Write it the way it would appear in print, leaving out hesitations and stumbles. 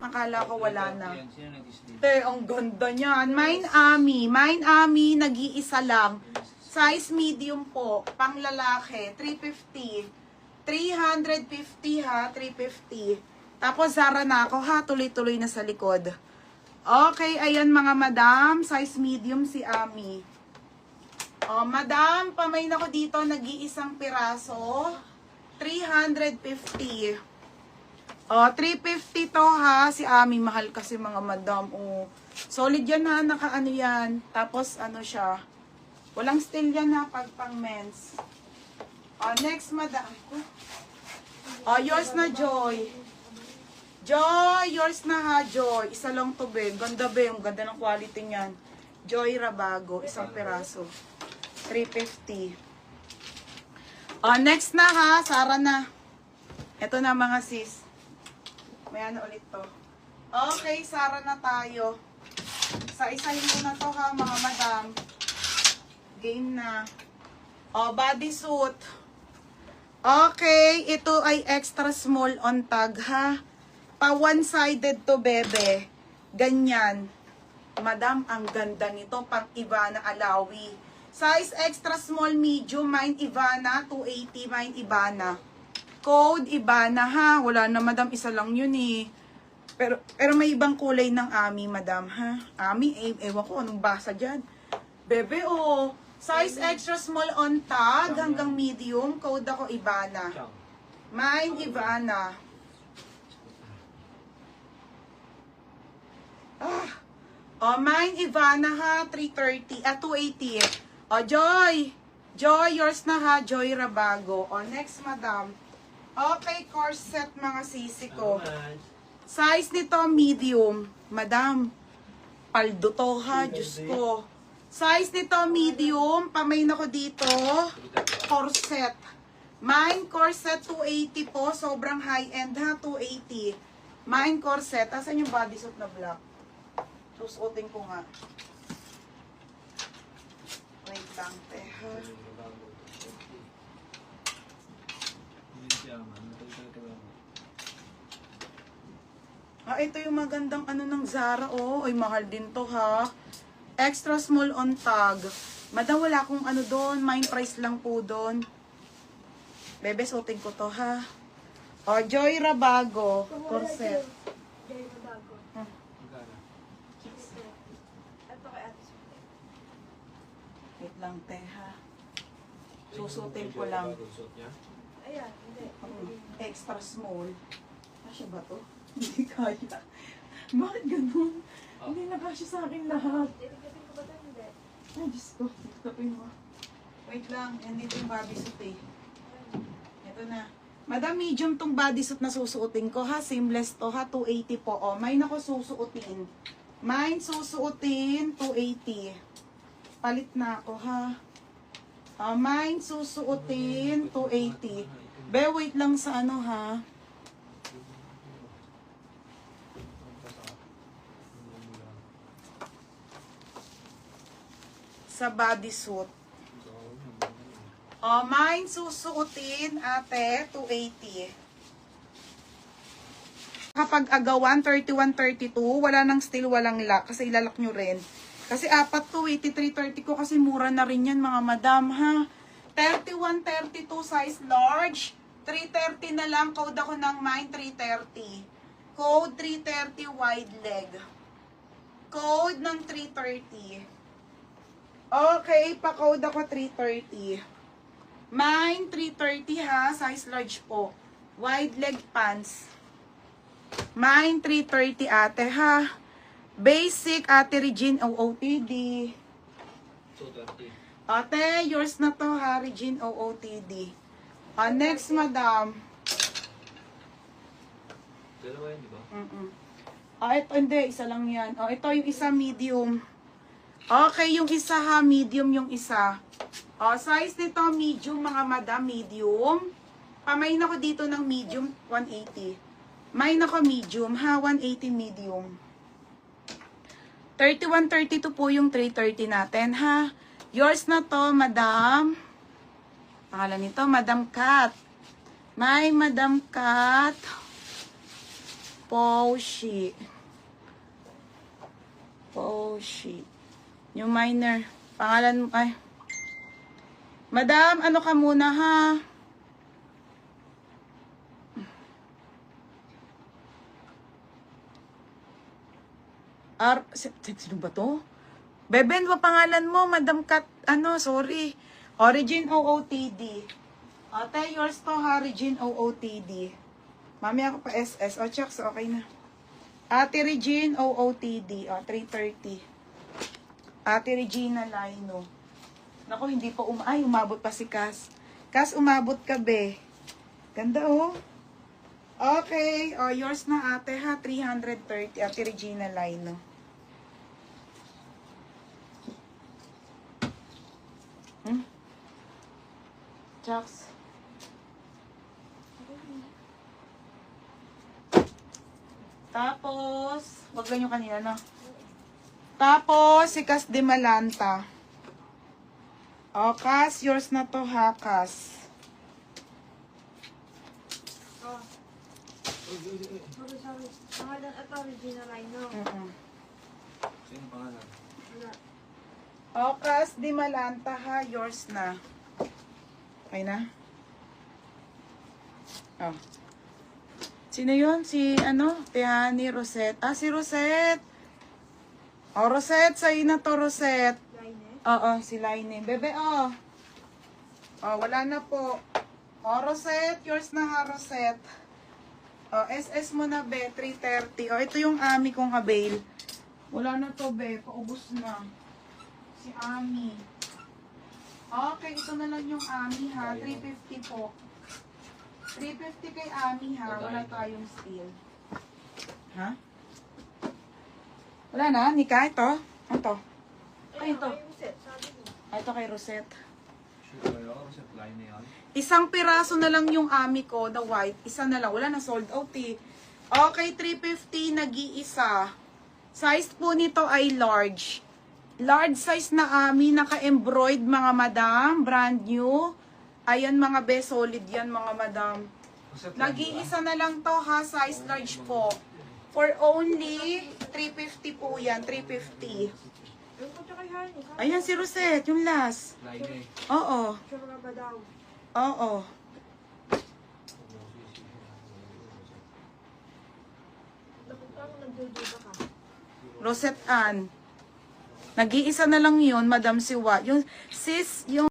Akala ko wala na. Te, ang ganda niyan. Mine Ami, nag-iisa lang. Size medium po, pang lalaki, 350. 350 ha, 350. Tapos Zara na ako ha, tuloy-tuloy na sa likod. Okay, ayan mga madam, size medium si Ami. Oh, madam, pamain ako dito, nag-iisang piraso. 350. Oh, 350 to ha, si Ami, mahal kasi mga madam. Oh, solid yan ha, naka-ano yan. Tapos ano siya, walang steel yan ha, pag pang men's. Oh, next madam. Oh, yours na Joy. Joy, yours na ha, Joy. Isa lang to, be. Ganda, be. Ang ganda ng quality niyan. Joy Rabago, isang peraso. 350. Oh, next na ha, Sara na. Ito na mga sis. May ano ulit to. Okay, Sara na tayo. Sa isahin mo na to ha, mga madam. Game na. Oh, bodysuit. Okay, ito ay extra small on tag ha. Pa one-sided to, bebe. Ganyan. Madam, ang ganda nito. Pang Ivana Alawi. Size extra small medium. Mine Ivana. 280. Mine Ivana. Code Ivana ha. Wala na madam. Isa lang yun eh. Pero may ibang kulay ng Ami, madam ha. Ami, ewan ko anong basa dyan. Bebe, oh. Size extra small on tag hanggang medium. Code ako Ivana. Mine Ivana. Oh, mine Ivana ha, 330, 280 eh. Oh, Joy. Joy, yours na ha, Joy Rabago. Oh, next madam. Okay, corset mga sisi ko. Size nito medium. Madam, paldo to ha, Diyos ko. Size nito medium, pamain ako dito. Corset. Mine corset 280 po, sobrang high-end ha, 280. Mine corset, asan yung bodysuit na black? Susuotin ko nga. Wait lang, teha. Ah, ito yung magandang ano ng Zara, oh. Ay, mahal din to ha. Extra small on tag. Madam, wala akong ano doon. Mine price lang po doon. Bebe, suotin ko to ha. Oh, Joy Rabago. Corset. Joy Rabago. Wait lang, teha. Susutin ko lang. Ayan, hindi. Extra small. Kasya ba to? Hindi kaya. Bakit ganun? Hindi na kasya sa akin lahat. Dedikatin ko ba ito? Hindi. Ay, Diyos ko. Tapin mo. Wait lang. Yan dito yung bodysuit eh. Ito na. Madam, medium tong bodysuit na susuotin ko ha. Seamless to ha. 280 po. O, mine ako susuotin. Mine susuotin. 280. Palit na ako ha. Mine susuotin. 280. Be, wait lang sa ano ha. Sa bodysuit. Mine susuotin, ate, 280. Kapag agawan, 31, 32, wala nang steel, walang lock. Kasi ilalak nyo rin. Kasi apat to, 83, 30 ko. Kasi mura na rin yan, mga madam, ha? 31, 32, size large. 330 na lang. Code ako ng mine, 330. Code 330, wide leg. Code ng 330. Okay, pa-code ako 330. Mine, 330 ha. Size large po. Wide leg pants. Mine, 330 ate ha. Basic, ate Regine OOTD. 230. Ate, yours na to ha, Regine OOTD. Next, madam. Dalawa yan, di ba? Ito, hindi. Isa lang yan. Ito yung isa medium. Okay, yung isa ha, medium yung isa. Size nito, medium, mga madam, medium. Pamain ako dito ng medium, 180. Mine ako medium, ha, 180 medium. 31, 32 po yung 330 natin, ha. Yours na to, madam. Pangalan nito, Madam Cat. My Madam Cat. Poshi. Poshi. New minor. Pangalan mo, ay. Madam, ano ka muna ha? Sino ba to? Beben, ba pangalan mo? Madam Kat, sorry. Origin OOTD. Ate, yours to ha, Origin OOTD. Mami ako pa SS. O, checks, okay na. Ate Regine OOTD. O, 330. Ate Regina Lino. Naku, hindi pa umabot pa si Cass. Cass, umabot ka, be. Ganda, oh. Okay. O, yours na, ate, ha. 330. Ate Regina Lino. Chucks. Tapos, wag lang yung kanina, no? Tapos, si Cass de Malanta. O, Cass, yours na to, ha, Cass. Oh. Sorry. Pangalan ito, Regina Lino. Sino pangalan? Wala. O, Cass de Malanta, ha, yours na. Okay na? Oh. Sino yun? Si, Tiani Rosette. Ah, si Rosette. Oh, Rosette. Sa'yo na to, Rosette. Line Oo, si Laine. Bebe, oh. Oh, wala na po. Oh, Rosette. Yours na ha, Rosette. Oh, SS mo na, be. 330. Oh, ito yung Ami kong avail. Wala na to, be. Paubos na. Si Ami. Okay, ito na lang yung Ami, ha. 350 po. 350 kay Ami, ha. Wala tayong steal. Ha? Wala na? Nika, ito? Ito. Ay, ito. Yung set, sabi mo. Ito kay Rosette. Sure kayo? Kasi line na yan. Isang piraso na lang yung Ami ko, the white. Isa na lang. Wala na, sold out eh. Okay, 350, nag-iisa. Size po nito ay large. Large size na Ami, naka-embroid mga madam. Brand new. Ayan mga be, solid yan mga madam. Nag-iisa na lang to ha, size large po. For only 350 po yan, 350. Yung po tsaka yan. Ayan si Rosette, yung last. Line eh. Oo, Sure nga ba daw? oo. Bakit parang nagdududa ka? Rosette Ann. Nag-iisa na lang yun, Madam Siwa. Yung sis, yung